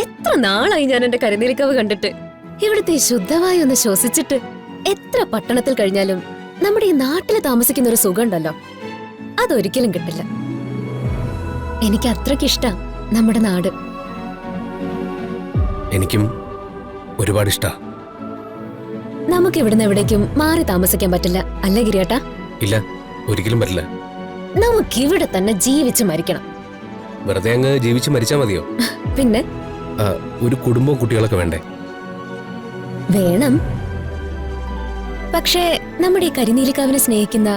എത്ര നാളായി ഞാൻ എന്റെ കരിനീലിക്കാവ് കണ്ടിട്ട്. ഇവിടുത്തെ ശുദ്ധമായി ഒന്ന് ശ്വസിച്ചിട്ട്. എത്ര പട്ടണത്തിൽ കഴിഞ്ഞാലും നമ്മുടെ ഈ നാട്ടിൽ താമസിക്കുന്ന ഒരു സുഖം ഉണ്ടല്ലോ, അതൊരിക്കലും കിട്ടില്ല. എനിക്ക് അത്രയ്ക്ക് ഇഷ്ടാ നമ്മുടെ നാട്. എനിക്കും ഒരുപാട് ഇഷ്ടാ. നമുക്ക് ഇവിടുന്ന് എവിടേക്കും മാറി താമസിക്കാൻ പറ്റില്ല അല്ലേ ഗിരിയേട്ടാ? ഇല്ല, ഒരിക്കലും പറ്റില്ല. നമുക്കിവിടെ തന്നെ ജീവിച്ച് മരിക്കണം. വെറുതെ അങ്ങ് ജീവിച്ച് മരിച്ചാ മതിയോ? പിന്നെ ഒരു കുടുംബവും കുട്ടികളൊക്കെ വേണ്ടേ? വേണം. പക്ഷേ നമ്മുടെ ഈ കരിനീലിക്കാവിനെ സ്നേഹിക്കുന്ന,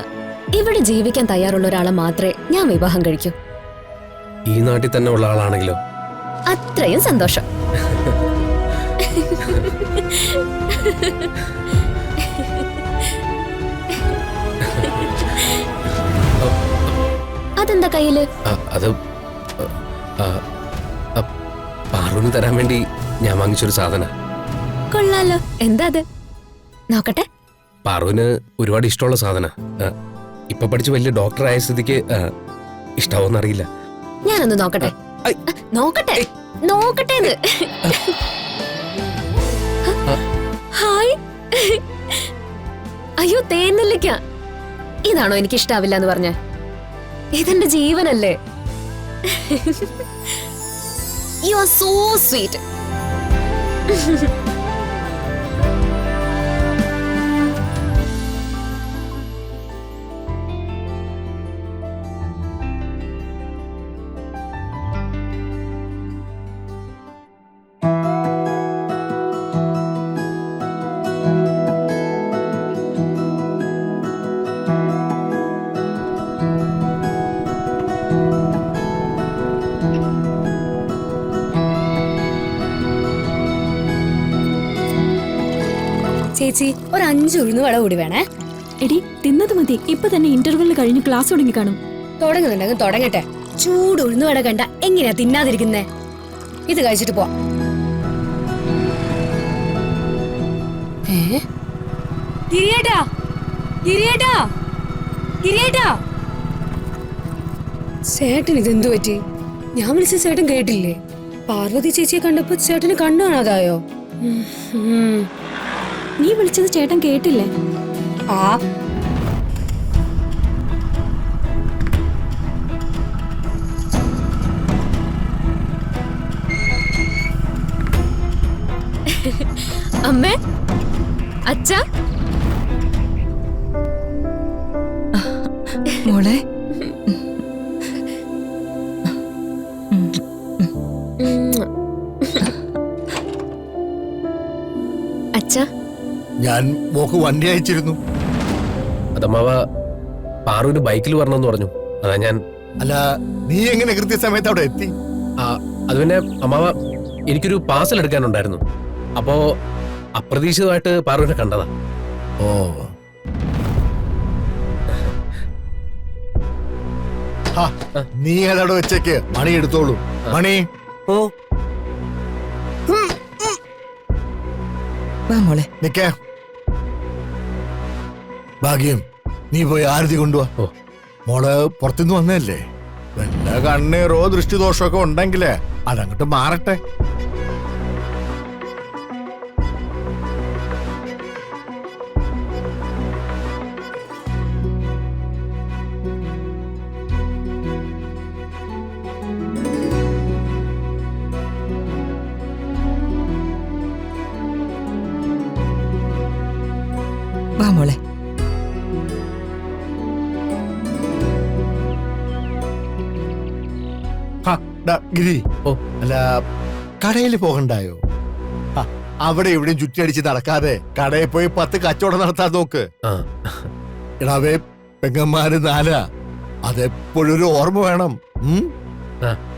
ഇവിടെ ജീവിക്കാൻ തയ്യാറുള്ള ഒരാളെ മാത്രമേ ഞാൻ വിവാഹം കഴിക്കൂ. ഈ നാട്ടിൽ തന്നെ ഉള്ള ആളാണെങ്കിലോ? അത്രയും സന്തോഷം. അതെന്താ കയ്യില്? അത് പാറുവിന് തരാൻ വേണ്ടി ഞാൻ വാങ്ങിച്ചൊരു സാധന. കൊള്ളാലോ. എന്താ അത്? നോക്കട്ടെ. പാറുവിന് ഒരുപാട് ഇഷ്ടമുള്ള സാധന. ഇപ്പൊ പഠിച്ച് വലിയ ഡോക്ടർ ആയ സ്ഥിതിക്ക് ഇഷ്ടാവോന്നറിയില്ല. ഞാനൊന്ന് നോക്കട്ടെ. നോക്കട്ടെ നോക്കട്ടെ. ഹായ്. അയ്യോ, തേനെല്ലിക്ക. ഇതാണോ എനിക്ക് ഇഷ്ടാവില്ല എന്ന് പറഞ്ഞ? ഇതെന്റെ ജീവനല്ലേ. You are so sweet. ചേച്ചി, ഒരു 5 ഉഴുന്ന് വട കൂടി വേണേ. എടി, തിന്നത് മതി. ഇപ്പൊ തന്നെ ഇന്റർവെല്ലിന് കഴിഞ്ഞ് ക്ലാസ് തുടങ്ങി കാണും. തുടങ്ങുന്നുണ്ടെങ്കിൽ തുടങ്ങട്ടെ. ചൂട് ഉഴുന്ന് വട കണ്ട എങ്ങനെയാ തിന്നാതിരിക്കുന്നേ? ഇത് കഴിച്ചിട്ട് പോവാം. ഗിരിയേട്ടാ, ഗിരിയേട്ടാ, ഗിരിയേട്ടാ. ചേട്ടൻ ഇതെന്തു പറ്റി? ഞാൻ വിളിച്ച ചേട്ടൻ കേട്ടില്ലേ? പാർവതി ചേച്ചിയെ കണ്ടപ്പോ ചേട്ടന് കണ്ണു കാണാതായോ? നീ വിളിച്ചത് ചേട്ടൻ കേട്ടില്ലേ? ആ അമ്മേ, അച്ഛാ. മോളെ, അച്ഛാ, ഞാൻ മോക്ക് വണ്ടി അയച്ചിരുന്നു. അതമ്മാവ പാറുവിന് ബൈക്കിൽ വരണമെന്ന് പറഞ്ഞു. അതാ ഞാൻ. അല്ല, നീ എങ്ങനെ കൃത്യസമയത്ത് അവിടെ എത്തി? അത് പിന്നെ അമ്മാവ, എനിക്കൊരു പാർസൽ എടുക്കാനുണ്ടായിരുന്നു. അപ്പോ അപ്രതീക്ഷിതമായിട്ട് പാറുവിനെ കണ്ടതാ. ഓ, നീ അതവിടെ വെച്ചേക്ക്. മണി എടുത്തോളൂ. മണി. ഓ, വാ മോളെ. നിക്കേ. ഭാഗ്യം, നീ പോയി ആരതി കൊണ്ടുവാ. മോള് പുറത്തുനിന്ന് വന്നല്ലേ? വല്ല കണ്ണീറോ ദൃഷ്ടിദോഷമൊക്കെ ഉണ്ടെങ്കിലേ അതങ്ങോട്ട് മാറട്ടെ. വാ മോളെ. ഗിരി, ഓ, അല്ല, കടയിൽ പോകണ്ടായോ? അവിടെ എവിടെയും ചുറ്റിയടിച്ച് നടക്കാതെ കടയിൽ പോയി 10 കച്ചവടം നടത്താൻ നോക്ക്. ഇടാവേ, പെങ്ങന്മാര് 4. അതെപ്പോഴും ഒരു ഓർമ്മ വേണം.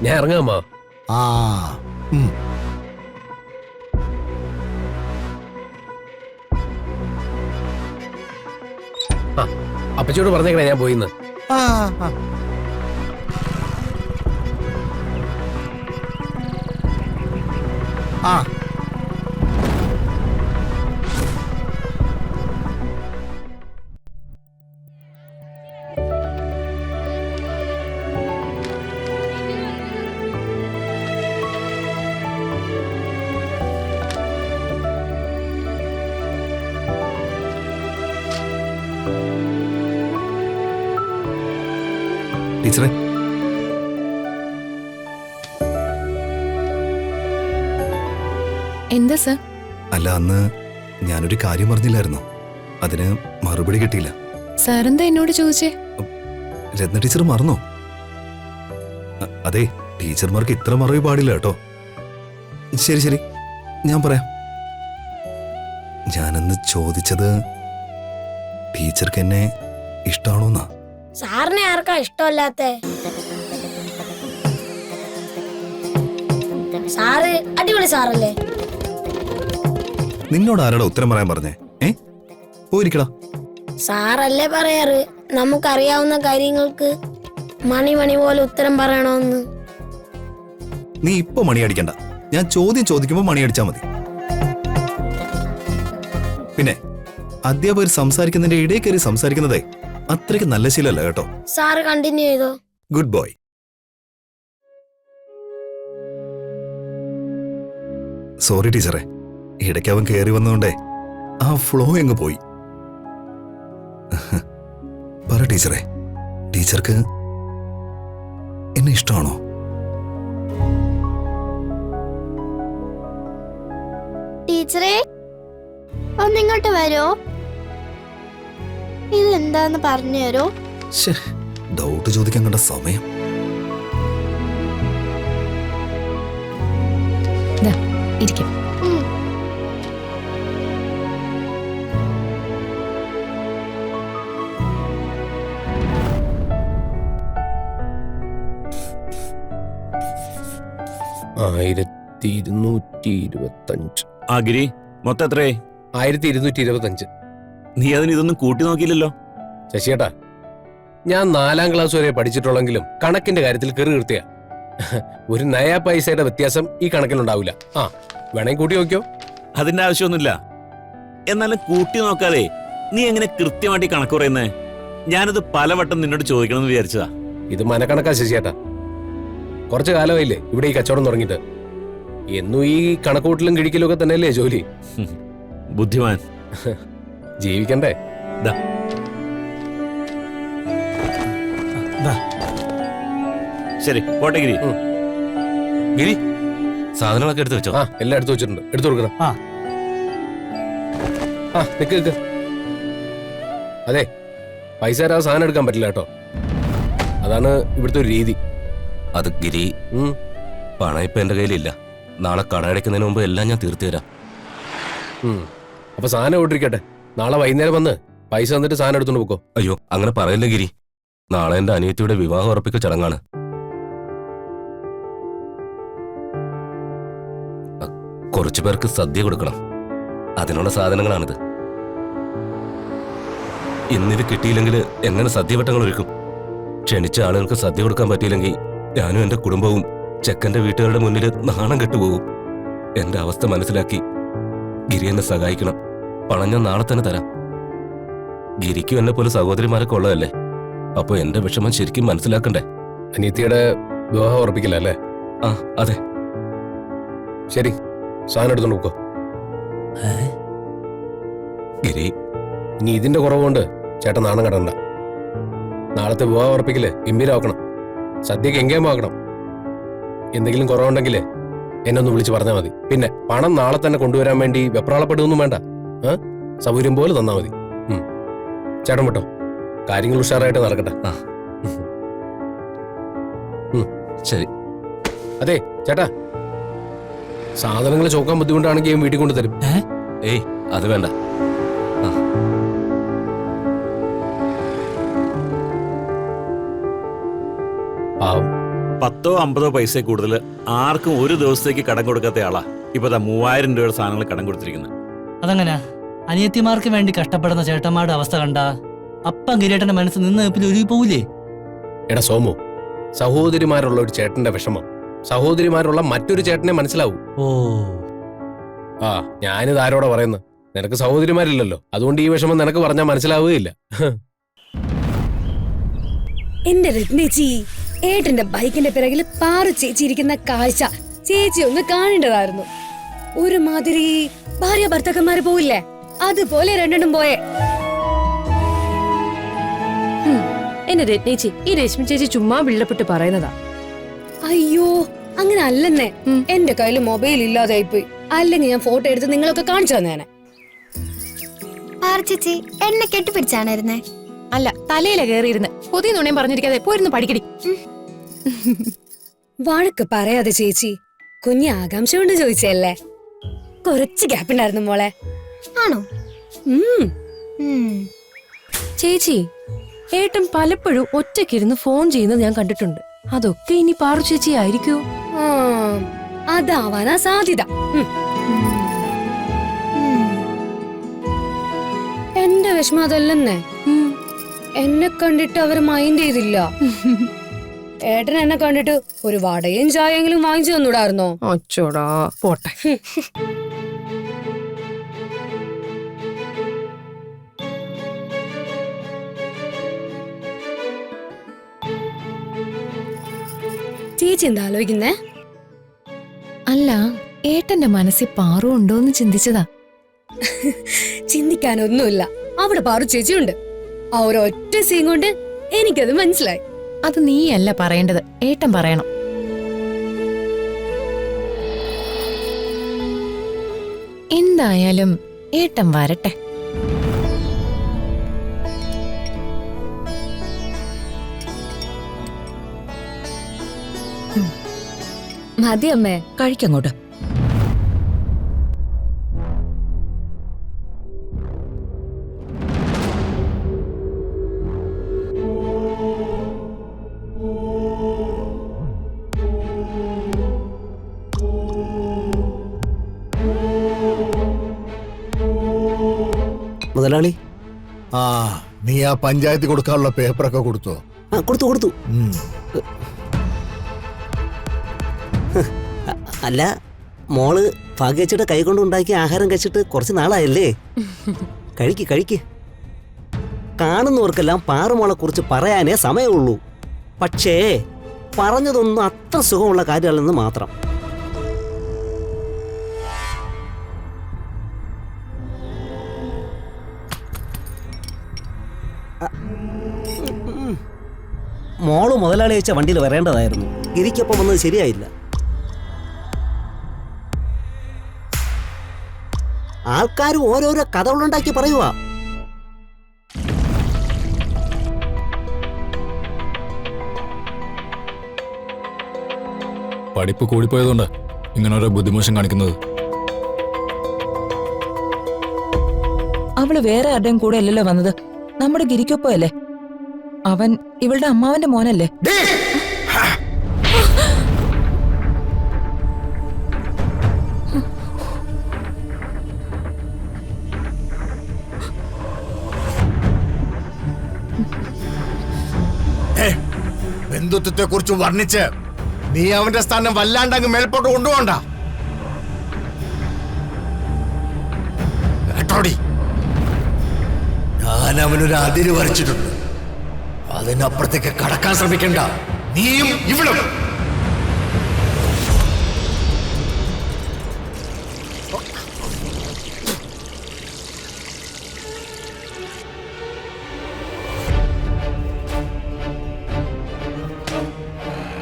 ഞാൻ ഇറങ്ങാമോ? ആ, അപ്പച്ചിയോട് പറഞ്ഞേക്കണേ ഞാൻ പോയിന്ന്. ആ, ആ. ടീച്ചറെ, എന്താ സർ? അല്ല അന്ന് ഞാനൊരു കാര്യം പറഞ്ഞില്ലായിരുന്നോ? അതിന് മറുപടി കിട്ടിയില്ല. സാറെന്താ എന്നോട് ചോദിച്ചേ? രത്ന ടീച്ചർ മറന്നോ? അതെ, ടീച്ചർമാർക്ക് ഇത്ര മറവി പാടില്ല കേട്ടോ. ശരി ശരി, ഞാൻ പറയാം. ഞാനന്ന് ചോദിച്ചത് ടീച്ചർക്ക് എന്നെ ഇഷ്ടമാണോന്നാ. സാറിനെ ആർക്കാ ഇഷ്ടമല്ലാത്തെ? സാറ് അടിപൊളി സാറല്ലേ? നിന്നോട് ആരാടാ ഉത്തരം പറയാൻ പറഞ്ഞേ? പോയിരിക്കടാ. സാറല്ലേ പറയാറ് നമുക്കറിയാവുന്ന കാര്യങ്ങൾക്ക് മണി പോലെ ഉത്തരം പറയണമെന്ന്. നീ ഇപ്പൊ മണി അടിക്കണ്ട. ഞാൻ ചോദ്യം ചോദിക്കുമ്പോ മണി അടിച്ചാ മതി. പിന്നെ അധ്യാപകർ സംസാരിക്കുന്നതിന്റെ ഇടയിൽ കയറി സംസാരിക്കുന്നതേ അത്രയ്ക്ക് നല്ല ശീലമല്ല കേട്ടോ. സാറ് കണ്ടിന്യൂ ചെയ്തോ. Good boy. സോറി ടീച്ചറെ, ഇടയ്ക്ക് അവൻ കയറി വന്നതുകൊണ്ടേ ആ ഫ്ലോ അങ്ങ് പോയി. പറ ടീച്ചറെ, ടീച്ചർക്ക് എന്നെ ഇഷ്ടമാണോ? ടീച്ചറെ ഒന്നിങ്ങോട്ട് വരോ? ഇതെന്താന്ന് പറഞ്ഞു തരോ? ഡൗട്ട് ചോദിക്കാൻ കണ്ട സമയം. ഇരിക്കും. ആ ഗിരി, മൊത്തം എത്രേ? 1225. നീ അതിന് ഇതൊന്നും കൂട്ടി നോക്കിയില്ലല്ലോ. ശശിയേട്ടാ, ഞാൻ 4ാം ക്ലാസ് വരെ പഠിച്ചിട്ടുള്ളെങ്കിലും കണക്കിന്റെ കാര്യത്തിൽ കെറു കീർത്തിയാ. ഒരു നയാ പൈസയുടെ വ്യത്യാസം ഈ കണക്കിലുണ്ടാവില്ല. വേണമെങ്കിൽ കൂട്ടി നോക്കിയോ. അതിന്റെ ആവശ്യമൊന്നുമില്ല. എന്നാലും കൂട്ടി നോക്കാതെ നീ എങ്ങനെ കൃത്യമായിട്ട് കണക്ക് പറയുന്നേ? ഞാനത് പലവട്ടം നിന്നോട് ചോദിക്കണമെന്ന് വിചാരിച്ചതാ. ഇത് മനക്കണക്കാ ശശിയേട്ടാ. കുറച്ചു കാലമായില്ലേ ഇവിടെ ഈ കച്ചവടം തുടങ്ങിയിട്ട്. എന്നും ഈ കണക്കൂട്ടലും കിഴിക്കലും ഒക്കെ തന്നെയല്ലേ ജോലി. ബുദ്ധിമാൻ. ജീവിക്കണ്ടേ? ശരി, പോട്ടെ ഗിരി. ഗിരി, സാധനങ്ങളൊക്കെ എടുത്തു വെച്ചോ? എല്ലാം എടുത്തു വെച്ചിട്ടുണ്ട്. എടുത്തു കൊടുക്കണം. നിക്ക്. അതെ, പൈസ തരാതെ സാധനം എടുക്കാൻ പറ്റില്ല കേട്ടോ. അതാണ് ഇവിടുത്തെ ഒരു രീതി. അത് ഗിരി, പണം ഇപ്പൊ എന്റെ കയ്യിലില്ല. നാളെ കട അടയ്ക്കുന്നതിന് മുമ്പ് എല്ലാം ഞാൻ തീർത്തു തരാം. അപ്പൊ സാധനം ഓട്ടിരിക്കട്ടെ. നാളെ വൈകുന്നേരം വന്ന് പൈസ തന്നിട്ട് സാധനം എടുത്തോണ്ട് പോക്കോ. അയ്യോ, അങ്ങനെ പറയല്ലേ ഗിരി. നാളെ എന്റെ അനിയത്തിയുടെ വിവാഹം ഉറപ്പിക്കൽ ചടങ്ങാണ്. കുറച്ചു പേർക്ക് സദ്യ കൊടുക്കണം. അതിനുള്ള സാധനങ്ങളാണിത്. ഇന്നിത് കിട്ടിയില്ലെങ്കിൽ എങ്ങനെ സദ്യവട്ടങ്ങൾ ഒരുക്കും? ക്ഷണിച്ച ആളുകൾക്ക് സദ്യ കൊടുക്കാൻ പറ്റിയില്ലെങ്കിൽ ഞാനും എന്റെ കുടുംബവും ചെക്കന്റെ വീട്ടുകാരുടെ മുന്നിൽ നാണം കെട്ടുപോകും. എന്റെ അവസ്ഥ മനസ്സിലാക്കി ഗിരി എന്നെ സഹായിക്കണം. പണം ഞാൻ നാളെ തന്നെ തരാം. ഗിരിക്കും എന്നെ പോലെ സഹോദരിമാരൊക്കെ ഉള്ളതല്ലേ. അപ്പൊ എന്റെ വിഷമം ശരിക്കും മനസ്സിലാക്കണ്ടേ? അനിയത്തിയുടെ വിവാഹം ഉറപ്പിക്കില്ല അല്ലേ? അതെ. ശരി, സാധനം എടുത്തോണ്ട് പോക്കോ. ഗിരി, ഇനി ഇതിന്റെ കുറവുകൊണ്ട് ചേട്ടൻ നാണം കടണ്ട. നാളത്തെ വിവാഹം ഉറപ്പിക്കല് ഗംഭീരമാക്കണം. സദ്യക്ക് എങ്കേമാക്കണം. എന്തെങ്കിലും കുറവുണ്ടെങ്കിലേ എന്നെ ഒന്ന് വിളിച്ച് പറഞ്ഞാൽ മതി. പിന്നെ പണം നാളെ തന്നെ കൊണ്ടുവരാൻ വേണ്ടി വെപ്രാളപ്പെടുകയൊന്നും വേണ്ട. സൗകര്യം പോലെ തന്നാ മതി. ചേട്ടൻ വിട്ടോ, കാര്യങ്ങൾ ഉഷാറായിട്ട് നടക്കട്ടെ. ശരി. അതെ ചേട്ടാ, സാധനങ്ങൾ ചോക്കാൻ ബുദ്ധിമുട്ടാണെങ്കിൽ ഞാൻ വീട്ടിൽ കൊണ്ടുതരും. ഏയ്, അത് വേണ്ട. പാവം. 10-50 പൈസ കൂടുതൽ ആർക്കും ഒരു ദിവസത്തേക്ക് കടം കൊടുക്കാത്ത ആളാ ഇപ്പൊ 3000 രൂപയുടെ സാധനങ്ങൾ കടം കൊടുത്തിരിക്കുന്നത്. അതങ്ങനെ അനിയത്തിമാർക്ക് വേണ്ടി കഷ്ടപ്പെടുന്ന ചേട്ടന്മാരുടെ അവസ്ഥ കണ്ട അപ്പം ഗിരിയേട്ടന്റെ മനസ്സ് നിന്ന് ഒഴുകി പോവില്ലേ? എടാ സോമു, സഹോദരിമാരുള്ള ഒരു ചേട്ടന്റെ വിഷമം സഹോദരിമാരുള്ള മറ്റൊരു ചേട്ടനെ മനസ്സിലാവൂ. ഞാനിത് ആരോടാ പറയുന്നത്? നിനക്ക് സഹോദരിമാരില്ലല്ലോ, അതുകൊണ്ട് ഈ വിഷമം നിനക്ക് പറഞ്ഞാൽ മനസ്സിലാവുകയില്ല. എന്റെ രത്നേച്ചി, ഏട്ടന്റെ ബൈക്കിന്റെ പിറകിൽ പാറു ചേച്ചി ഇരിക്കുന്ന കാഴ്ച ചേച്ചി ഒന്ന് കാണേണ്ടതായിരുന്നു. ഒരുമാതിരി ഭാര്യ ഭർത്താക്കന്മാര് പോവില്ലേ, അതുപോലെ രണ്ടെണ്ണം പോയേ. എന്നെ രത്നേച്ചി ഈ രശ്മി ചേച്ചി ചുമ്മാ ബിൽഡപ്പെട്ട് പറയുന്നതാ. അയ്യോ അങ്ങനെ അല്ലെന്നേ. എന്റെ കയ്യിൽ മൊബൈൽ ഇല്ലാതായിപ്പോയി. അല്ലെങ്കിൽ ഞാൻ ഫോട്ടോ എടുത്ത് നിങ്ങളൊക്കെ കാണിച്ചു തന്നേനെ. ചേച്ചി എന്നെ കെട്ടിപ്പിടിച്ചാണിരുന്നേ? അല്ല, തലയില കയറിയിരുന്ന് പുതിയ നുണയും പറഞ്ഞിരിക്കാതെ പോയിരുന്നു പഠിക്കടി. വഴക്ക് പറയാതെ ചേച്ചി, കുഞ്ഞ് ആകാംക്ഷ കൊണ്ട് ചോദിച്ചല്ലേ. കുറച്ച് ഗ്യാപ്പ് ഉണ്ടായിരുന്നു മോളെ. ആണോ? ചേച്ചി, ഏട്ടൻ പലപ്പോഴും ഒറ്റയ്ക്കിരുന്ന് ഫോൺ ചെയ്യുന്നത് ഞാൻ കണ്ടിട്ടുണ്ട്. അതൊക്കെ ഇനി പാറു ചേച്ചി ആയിരിക്കോ? അതാവാനാ സാധ്യത. എന്റെ വിഷമം അതല്ലെന്നേ. എന്നെ കണ്ടിട്ട് അവർ മൈൻഡ് ചെയ്തില്ല. ഏട്ടൻ എന്നെ കണ്ടിട്ട് ഒരു വടയും ചായെങ്കിലും വാങ്ങിച്ചു തന്നൂടായിരുന്നോ? അച്ചോടാ പോട്ടെ. ചേച്ചി എന്താ ആലോചിക്കുന്നേ? അല്ല, ഏട്ടന്റെ മനസ്സിൽ പാറു ഉണ്ടോന്ന് ചിന്തിച്ചതാ. ചിന്തിക്കാനൊന്നുമില്ല. അവിടെ പാറു ചേച്ചിയുണ്ട്. ആ ഒരൊറ്റ സീൻ കൊണ്ട് എനിക്കത് മനസ്സിലായി. അത് നീയല്ല പറയേണ്ടത്, ഏട്ടൻ പറയണം. എന്തായാലും ഏട്ടൻ വരട്ടെ. മതി അമ്മേ, കഴിക്കങ്ങോട്ട്. മുതലാളി, നീ ആ പഞ്ചായത്ത് കൊടുക്കാനുള്ള പേപ്പറൊക്കെ കൊടുത്തോ? കൊടുത്തു. അല്ല, മോള് ഭാഗ്യച്ചിട്ട് കൈകൊണ്ട് ഉണ്ടാക്കിയ ആഹാരം കഴിച്ചിട്ട് കുറച്ച് നാളായല്ലേ? കഴിക്ക്. കാണുന്നവർക്കെല്ലാം പാറുമോളെ കുറിച്ച് പറയാനേ സമയമുള്ളൂ. പക്ഷേ പറഞ്ഞതൊന്നും അത്ര സുഖമുള്ള കാര്യമല്ലെന്ന് മാത്രം. മോള് മുതലാളി അയച്ച വണ്ടിയിൽ വരേണ്ടതായിരുന്നു. ഗിരിക്കൊപ്പം വന്നത് ശരിയായില്ല. ആൾക്കാർ ഓരോരോ കഥകളുണ്ടാക്കി പറയുവാ. പഠിപ്പ് കൂടിപ്പോയതുകൊണ്ട് ഇങ്ങനെ ഓരോ ബുദ്ധിമോശം കാണിക്കുന്നത്. അവള് വേറെ ആരുടെയും കൂടെ അല്ലല്ലോ വന്നത്, നമ്മുടെ ഗിരിക്കൊപ്പല്ലേ. അവൻ ഇവളുടെ അമ്മാവന്റെ മോനല്ലേ. ബന്ധുത്വത്തെ കുറിച്ച് വർണ്ണിച്ച് നീ അവന്റെ സ്ഥാനം വല്ലാണ്ടങ്ങ് മേൽപോട്ട് കൊണ്ടുപോണ്ട കേട്ടോടി. ഞാൻ അവനൊരു അതിര് വരച്ചിട്ടുണ്ട്. അതിനപ്പുറത്തേക്ക് കടക്കാൻ ശ്രമിക്കണ്ട. നീയും ഇവളും.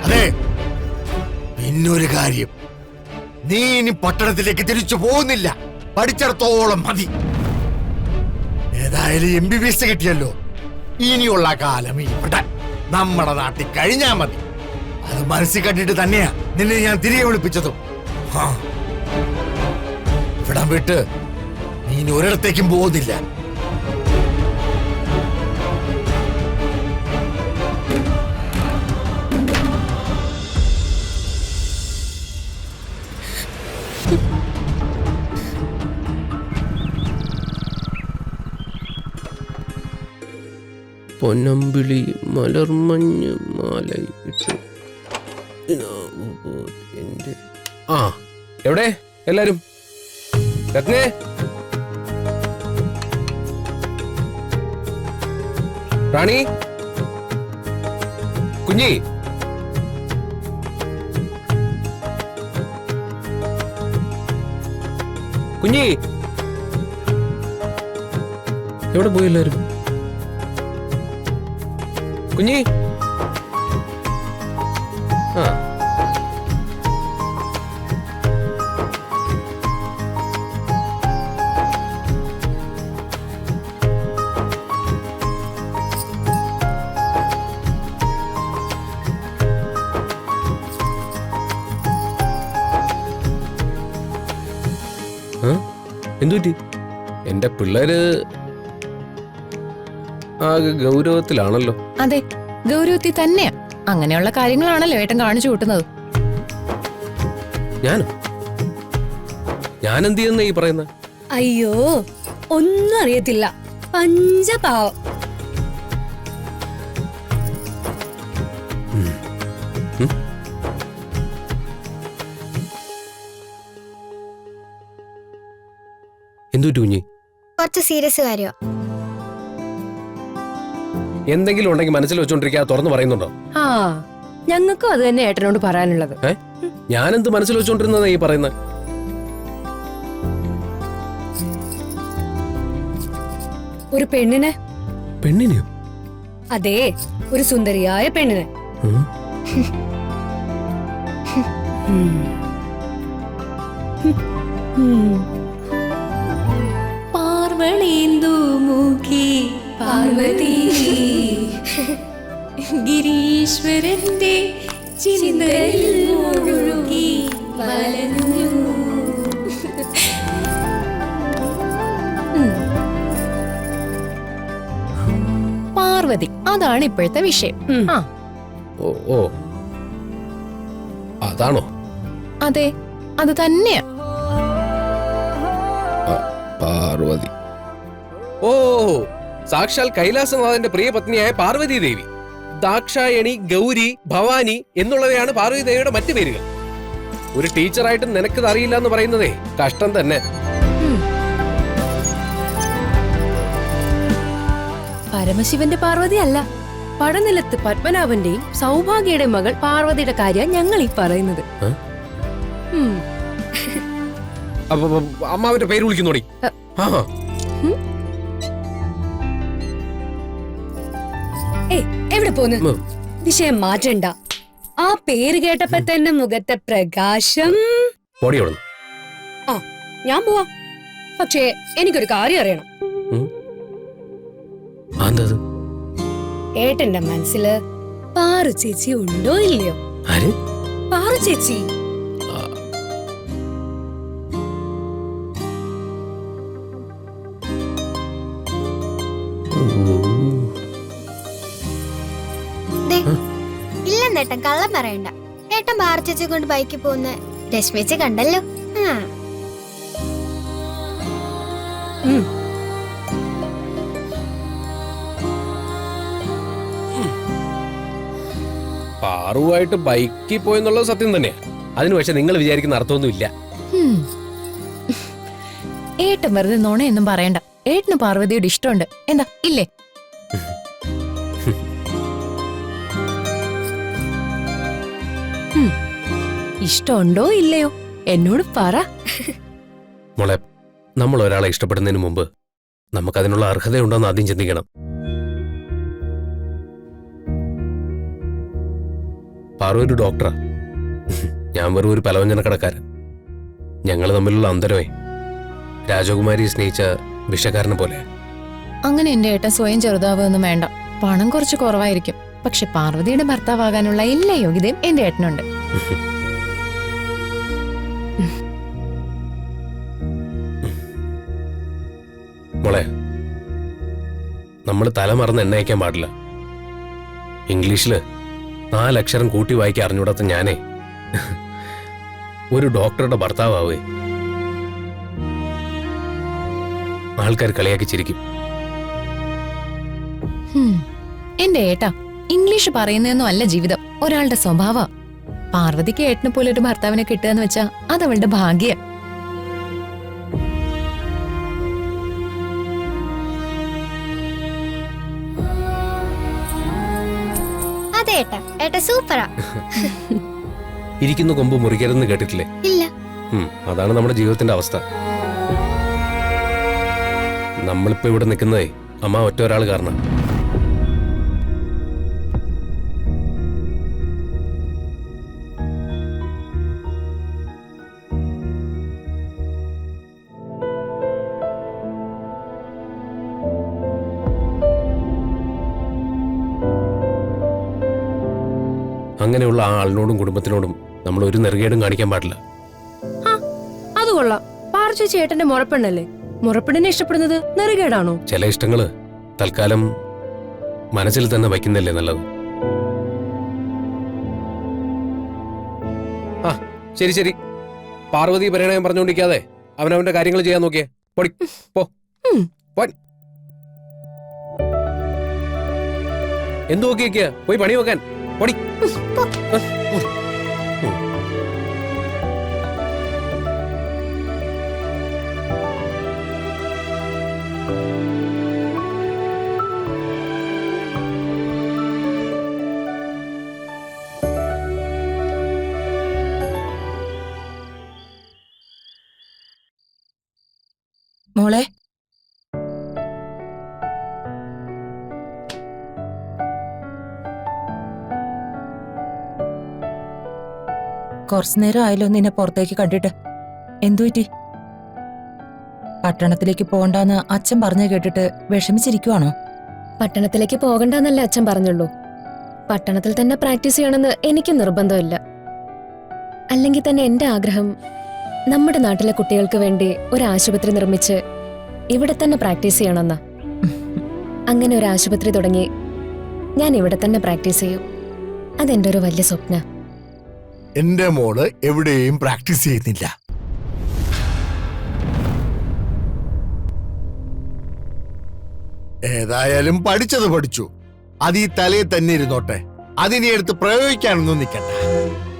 അതെ, പിന്നൊരു കാര്യം, നീ ഇനി പട്ടണത്തിലേക്ക് തിരിച്ചു പോകുന്നില്ല. പഠിച്ചിടത്തോളം മതി. ഏതായാലും MBBS കിട്ടിയല്ലോ. ഇനിയുള്ള കാലം ഇവിടെ നമ്മുടെ നാട്ടിൽ കഴിഞ്ഞാ മതി. അത് മനസ്സിൽ കണ്ടിട്ട് തന്നെയാ നിന്നെ ഞാൻ തിരികെ വിളിപ്പിച്ചതും. ഇവിടം വിട്ട് നീ ഇനി ഒരിടത്തേക്കും പോകുന്നില്ല. പൊന്നമ്പിളി മലർമഞ്ഞ് മാലയിട്ട്. എവിടെ എല്ലാരും? രത്നേ, റാണി, കുഞ്ഞി, കുഞ്ഞി, എവിടെ പോയി എല്ലാരും? കുഞ്ഞി. ആ എന്തുപറ്റി? എന്റെ പിള്ളേര് ആകെ ഗൗരവത്തിലാണല്ലോ. അതെ, ഗൗരവത്തിൽ തന്നെയാ. അങ്ങനെയുള്ള കാര്യങ്ങളാണല്ലോ ഏട്ടൻ കാണിച്ചു കൂട്ടുന്നത്. ഞാനെന്ത് ചെയ്യുന്ന ഈ പറയുന്ന? അയ്യോ, ഒന്നും അറിയത്തില്ല. പഞ്ചപാവം. എന്തുപറ്റി കുഞ്ഞി? കുറച്ച് സീരിയസ് കാര്യോ? എന്തെങ്കിലും ഉണ്ടെങ്കിൽ മനസ്സിൽ വെച്ചോണ്ടിരിക്കാതെ തുറന്നു പറയുന്നുണ്ടോ? ആ, ഞങ്ങൾക്കും അത് തന്നെ ഏട്ടനോട് പറയാനുള്ളത്. ഞാനെന്ത് മനസ്സിൽ വെച്ചോണ്ടിരുന്നതാ ഈ പറയുന്നത്? ഒരു പെണ്ണിനെ. പെണ്ണിനെയോ? അതെ, ഒരു സുന്ദരിയായ പെണ്ണിനെ. പാർവണേന്ദുമുഖി പാർവതി ഗിരീശ്വരന്റെ ചിന്തയിൽ മുഴുകി വലഞ്ഞു. പാർവതി, അതാണ് ഇപ്പോഴത്തെ വിഷയം. ആ, ഓ അതാണോ? അതെ, അത് തന്നെയാ. പാർവതി. ഓ, സാക്ഷാൽ കൈലാസനാഥന്റെ പ്രിയ പത്നിയായ പാർവതി ദേവി. ദാക്ഷായണി, ഗൗരി, ഭവാനി എന്നുള്ളവയാണ് പാർവതി ദേവിയുടെ മറ്റു പേരുകൾ. ഒരു ടീച്ചറായിട്ട് നിനക്കത് അറിയില്ല എന്ന് പറയുന്നതേ കഷ്ടം തന്നെ. പരമശിവന്റെ പാർവതി അല്ല, പടനിലത്ത് പത്മനാഭന്റെയും സൗഭാഗ്യയുടെ മകൾ പാർവതിയുടെ കാര്യം ഞങ്ങൾ ഈ പറയുന്നത്. അമ്മാവന്റെ പേര് വിളിക്കുന്നോടി. എവിടെ പോന്നു? വിഷയം മാറ്റണ്ട. ആ പേര് കേട്ടപ്പോ തന്നെ മുഖത്തെ പ്രകാശം. ആ, ഞാൻ പോവാ. പക്ഷേ എനിക്കൊരു കാര്യം അറിയണം. ഏട്ടന്റെ മനസ്സില് പാറു ചേച്ചി ഉണ്ടോ ഇല്ലയോ? പാറു ചേച്ചി. ഇല്ലെന്നേട്ടൻ കള്ളം പറയണ്ട. ഏട്ടൻ പാറച്ചേച്ചി കൊണ്ട് ബൈക്കിൽ പോകുന്ന രശ്മിച്ച് കണ്ടല്ലോ. പാറുവായിട്ട് ബൈക്കിൽ പോയെന്നുള്ളത് സത്യം തന്നെയാ. അതിന് പക്ഷെ നിങ്ങൾ വിചാരിക്കുന്ന അർത്ഥമൊന്നും ഇല്ല. ഏട്ടൻ വെറുതെ നുണയൊന്നും പറയണ്ട. ഏട്ടന് പാർവതിയോട് ഇഷ്ടമുണ്ട്. എന്താ ഇല്ലേ? ഇഷ്ടമുണ്ടോ ഇല്ലയോ എന്നോട് പറ. മോളെ, നമ്മൾ ഒരാളെ ഇഷ്ടപ്പെടുന്നതിന് മുമ്പ് നമുക്കതിനുള്ള അർഹതയുണ്ടോന്ന് ആദ്യം ചിന്തിക്കണം. പാറു ഒരു ഡോക്ടറാ, ഞാൻ വെറും ഒരു പലവ്യഞ്ജനക്കടക്കാരൻ. ഞങ്ങൾ തമ്മിലുള്ള അന്തരമേ രാജകുമാരിയെ സ്നേഹിച്ച ഭിക്ഷക്കാരനെ പോലെ. അങ്ങനെ എന്റെ ഏട്ടൻ സ്വയം ചെറുതാവുകയൊന്നും വേണ്ട. പണം കുറച്ച് കുറവായിരിക്കും, പക്ഷെ പാർവതിയുടെ ഭർത്താവാകാനുള്ള എല്ലാ യോഗ്യതയും എന്റെ ഏട്ടനുണ്ട്. മോളെ, നമ്മൾ തല മറന്ന് എണ്ണ അയക്കാൻ പാടില്ല. ഇംഗ്ലീഷില് 4 അക്ഷരം കൂട്ടി വായിക്കാൻ അറിഞ്ഞൂടാത്ത ഞാനേ ഒരു ഡോക്ടറുടെ ഭർത്താവേ ആൾക്കാർ കളിയാക്കി ചിരിക്കും. എന്റെ ഏട്ടാ, ഇംഗ്ലീഷ് പറയുന്നതൊന്നും അല്ല ജീവിതം, ഒരാളുടെ സ്വഭാവ. പാർവതിക്ക് ഏട്ടനെ പോലെ ഒരു ഭർത്താവിനെ കിട്ടുകയെന്ന് വെച്ചാ അതവളുടെ ഭാഗ്യ. സൂപ്പറാ. ഇരിക്കുന്ന കൊമ്പ് മുറിക്കരുതെന്ന് കേട്ടിട്ടില്ലേ? ഇല്ല. അതാണ് നമ്മുടെ ജീവിതത്തിന്റെ അവസ്ഥ. നമ്മളിപ്പോ ഇവിടെ നിൽക്കുന്നതേ അമ്മ ഒറ്റ ഒരാൾ കാരണം. അങ്ങനെയുള്ള ആ ആളിനോടും കുടുംബത്തിനോടും നമ്മൾ ഒരു നെറുകേടും കാണിക്കാൻ പാടില്ല. അത് കൊള്ളാം. പാറു ചേട്ടന്റെ മുറപ്പെണ്ണല്ലേ? മുറപ്പെണ്ണിനെ ഇഷ്ടപ്പെടുന്നത് നെറുകേടാണോ? ചില ഇഷ്ടങ്ങള് തൽക്കാലം മനസ്സിൽ തന്നെ വയ്ക്കുന്നല്ലേ നല്ലത്. ആ ശരി ശരി, പാർവതി പരിണയം പറഞ്ഞുകൊണ്ടിരിക്കാതെ അവനവന്റെ കാര്യങ്ങൾ ചെയ്യാൻ നോക്കിയേ. പൊടി പോ. എന്തു നോക്കിയേക്കാ? പോയി പണി വെക്കാൻ പൊടി. മോളെ, കുറച്ചു നേരം ആയല്ലോ നിന്നെ പുറത്തേക്ക് കണ്ടിട്ട്. എന്തു പറ്റി? പട്ടണത്തിലേക്ക് പോകണ്ടെന്ന് അച്ഛൻ പറഞ്ഞു കേട്ടിട്ട് വിഷമിച്ചിരിക്കുവാണോ? പട്ടണത്തിലേക്ക് പോകണ്ടെന്നല്ല അച്ഛൻ പറഞ്ഞുള്ളൂ. പട്ടണത്തിൽ തന്നെ പ്രാക്ടീസ് ചെയ്യണമെന്ന് എനിക്ക് നിർബന്ധമില്ല. അല്ലെങ്കിൽ തന്നെ എന്റെ ആഗ്രഹം നമ്മുടെ നാട്ടിലെ കുട്ടികൾക്ക് വേണ്ടി ഒരു ആശുപത്രി നിർമ്മിച്ച് ഇവിടെ തന്നെ പ്രാക്ടീസ് ചെയ്യണമെന്നാ. അങ്ങനെ ഒരു ആശുപത്രി തുടങ്ങി ഞാൻ ഇവിടെ തന്നെ പ്രാക്ടീസ് ചെയ്യും. അതെന്റെ ഒരു വലിയ സ്വപ്ന. എന്റെ മോള് എവിടെയും പ്രാക്ടീസ് ചെയ്യുന്നില്ല. ഏതായാലും പഠിച്ചത് പഠിച്ചു. അത് ഈ തലയിൽ തന്നെ ഇരുന്നോട്ടെ. അതിനെ എടുത്ത് പ്രയോഗിക്കാനൊന്നും നിൽക്കണ്ട.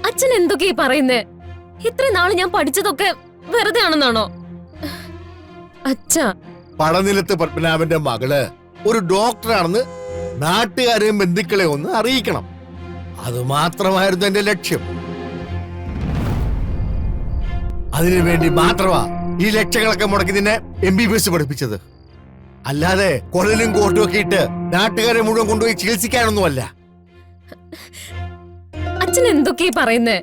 അച്ഛൻ എന്തൊക്കെയാ പറയുന്നേ? ഇത്രയും നാള് ഞാൻ പഠിച്ചതൊക്കെ വെറുതെ ആണെന്നാണോ? അച്ഛാ, പടനിലത്ത് പത്മനാഭന്റെ മകള് ഒരു ഡോക്ടറാണെന്ന് നാട്ടുകാരെയും ബന്ധുക്കളെ ഒന്ന് അറിയിക്കണം. അത് മാത്രമായിരുന്നു എന്റെ ലക്ഷ്യം. അതിനുവേണ്ടി മാത്രമാ ഈ ലക്ഷങ്ങളൊക്കെ മുടക്കി നിന്നെ MBBS പഠിപ്പിച്ചത്. അല്ലാതെ കൊലലും കോട്ടും ഒക്കെ ഇട്ട് നാട്ടുകാരെ മുഴുവൻ കൊണ്ടുപോയി ചികിത്സിക്കാനൊന്നുമല്ല. അച്ഛൻ എന്തൊക്കെയാ പറയുന്നേ?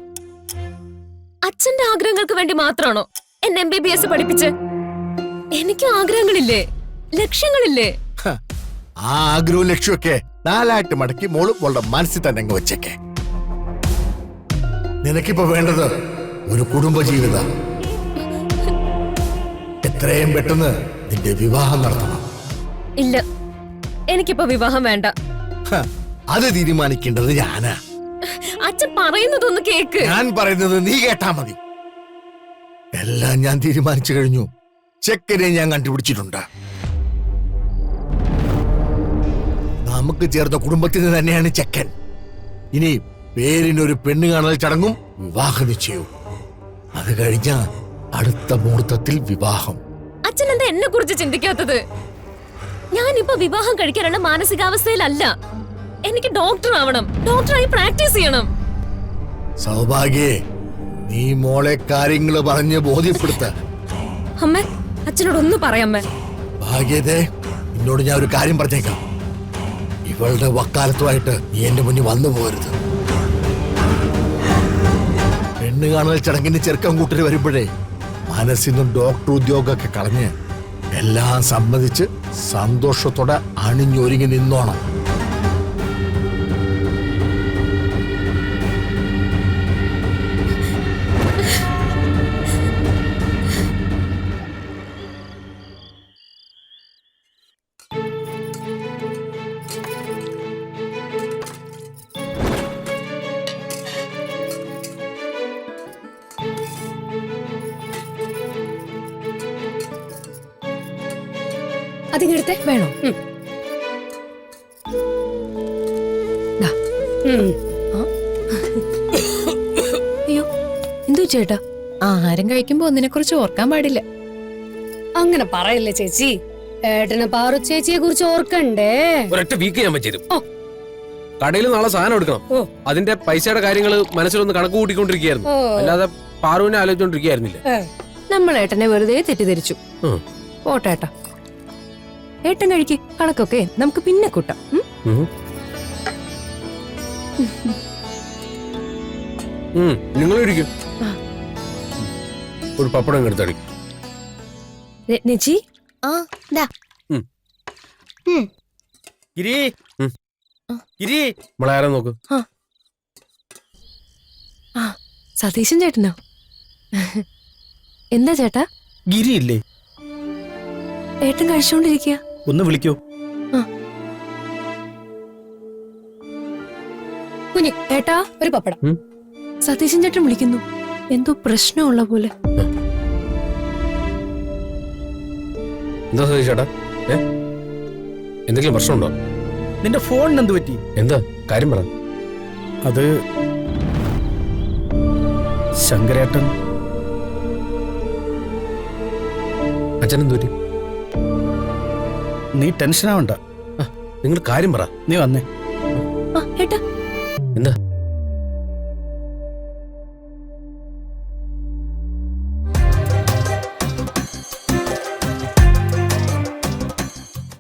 അച്ഛന്റെ ആഗ്രഹങ്ങൾക്ക് വേണ്ടി മാത്രമാണോ എന്നെ MBBS പഠിപ്പിച്ച്? എനിക്ക് ആഗ്രഹങ്ങളില്ലേ, ലക്ഷ്യങ്ങളില്ലേ? ആ ആഗ്രഹവും ലക്ഷ്യമൊക്കെ നാലായിട്ട് മടക്കി മോള് മോളുടെ മനസ്സിൽ തന്നെ അങ്ങ് വെച്ചേക്കെ. നിനക്കിപ്പോ വേണ്ടത് ഒരു കുടുംബജീവിതം. എത്രയും പെട്ടെന്ന് നിന്റെ വിവാഹം നടത്തണം. ഇല്ല, എനിക്കിപ്പോ വിവാഹം വേണ്ട. അത് തീരുമാനിക്കേണ്ടത് ഞാനാ. അച്ഛൻ പറയുന്നതൊന്ന് കേക്ക്. ഞാൻ പറയുന്നത് നീ കേട്ടാ മതി. എല്ലാം ഞാൻ തീരുമാനിച്ചു കഴിഞ്ഞു. ചെക്കനെ ഞാൻ കണ്ടുപിടിച്ചിട്ടുണ്ട്. നമുക്ക് ചേർന്ന കുടുംബത്തിന് തന്നെയാണ് ചെക്കൻ. ഇനി പേരിനൊരു പെണ്ണ് കാണൽ ചടങ്ങും വിവാഹ നിശ്ചയവും. അത് കഴിഞ്ഞ അടുത്ത മുഹൂർത്തത്തിൽ വിവാഹം. അച്ഛൻ എന്താ എന്നെ കുറിച്ച് ചിന്തിക്കാത്തത്? ഞാനിപ്പോ വിവാഹം കഴിക്കാനുള്ള മാനസികാവസ്ഥയിലല്ല. എനിക്ക് ഡോക്ടർ ആവണം, ഡോക്ടറായി പ്രാക്ടീസ് ചെയ്യണം. സൗഭാഗ്യേ, നീ മോളെ കാര്യങ്ങൾ പറഞ്ഞ് ബോധ്യപ്പെടുത്ത. അമ്മേ, അച്ഛനോടൊന്ന് പറയാമ്മേ. ഭാഗ്യതേ, നിന്നോട് ഞാൻ ഒരു കാര്യം പറഞ്ഞേക്കാം. ഇവളുടെ വക്കാലത്തുമായിട്ട് നീ എന്റെ മുന്നിൽ വന്നു പോരുത്. പെണ്ണ് കാണൽ ചടങ്ങിന് ചെറുക്കം കൂട്ടര് വരുമ്പോഴേ മനസ്സിന്നും ഡോക്ടർ ഉദ്യോഗമൊക്കെ കളഞ്ഞ് എല്ലാം സമ്മതിച്ച് സന്തോഷത്തോടെ അണിഞ്ഞൊരുങ്ങി നിന്നോണം. അതിങ്ങടുത്തെ വേണോ? അയ്യോ, എന്തോ ചേട്ടാ, ആഹാരം കഴിക്കുമ്പോ ഒന്നിനെ കുറിച്ച് ഓർക്കാൻ പാടില്ല. അങ്ങനെ പറയല്ലേ ചേച്ചി. ഏട്ടന് പാറു ചേച്ചിയെ കുറിച്ച് ഓർക്കണ്ടേ? ഒരൊറ്റ വീക്ക് ഞാൻ വെച്ചേരും. കടയിൽ നാളെ സാധനം എടുക്കണം. അതിന്റെ പൈസയുടെ കാര്യങ്ങൾ മനസ്സിലൊന്ന് കണക്ക് കൂട്ടിക്കൊണ്ടിരിക്കുകയായിരുന്നു. അല്ലാതെ പാറുവിനെ ആലോചിച്ചോണ്ടിരിക്കുകയായിരുന്നില്ല. നമ്മൾ ഏട്ടനെ വെറുതെ തെറ്റിദ്ധരിച്ചു. പോട്ടേട്ടാ, ഏട്ടൻ കഴിക്ക്. കണക്കൊക്കെ നമുക്ക് പിന്നെ കൂട്ടാം. നിങ്ങൾ ഇരിക്കും. ഒരു പപ്പടം എടുത്തടി. രത്നജി, മോളെ ആരാ നോക്ക്. ആ സതീശൻ ചേട്ടനോ? എന്താ ചേട്ടാ? ഗിരിയില്ലേ? ഏട്ടൻ കഴിച്ചോണ്ടിരിക്കുക. ഒന്ന് വിളിക്കോ? കുഞ്ഞ് ഏട്ടാ ഒരു പപ്പടം. സതീശൻ ചേട്ടൻ വിളിക്കുന്നു. എന്തോ പ്രശ്നമുള്ള പോലെ. എന്താ സതീഷ് ചേട്ടാ? എന്തെങ്കിലും പ്രശ്നമുണ്ടോ? നിന്റെ ഫോണിന് എന്ത് പറ്റി? എന്താ കാര്യം പറ. അത് ശങ്കരേട്ടൻ. അച്ഛനെന്ത് പറ്റി? നീ ടെൻഷൻ ആവണ്ട. നിങ്ങൾ കാര്യം പറ. നീ വന്നേ.